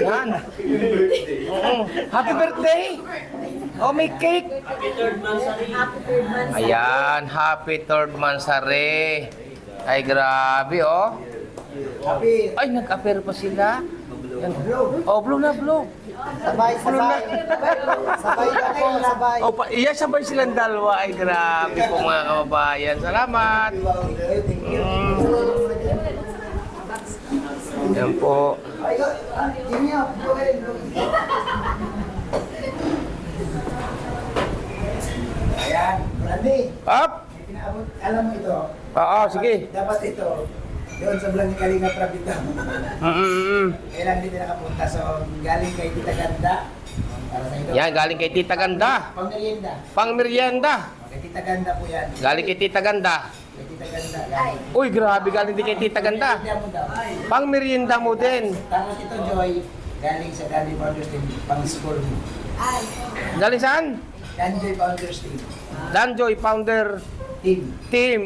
Yan. Oo. Happy birthday! Oh, may cake! Happy third month. Ayan, happy third mansari. Ay, grabe, oh. Happy. Ay, nag-appear pa sila. Yan. Oh, blue na, blue. Sabay, Blue na. Sabay na po, sabay. Oh, iya, sabay silang dalawa. Ay, grabe po mga kababayan. Salamat. Yan po. Ayan, Randy. Up! Alam mo ito. Oo, sige. Dapat ito. Doon sa vlog ni Kalinga Prabito. Kailan dito nakapunta. So, galing kay Tita Ganda. Para sa ito. Yan, galing kay Tita Ganda. Pang merienda. Pang merienda. Kay Tita Ganda po yan. Galing kay Tita Ganda. Kay Tita Ganda. Galing. Uy, grabe, galing din kay Tita Ganda. Merienda mo daw. Pang merienda mo din. Tapos ito, Joy. Galing sa Dandy Founders Team. Pang school mo. Galing saan? Danjoy Founders Team. Danjoy Founder Team. Team.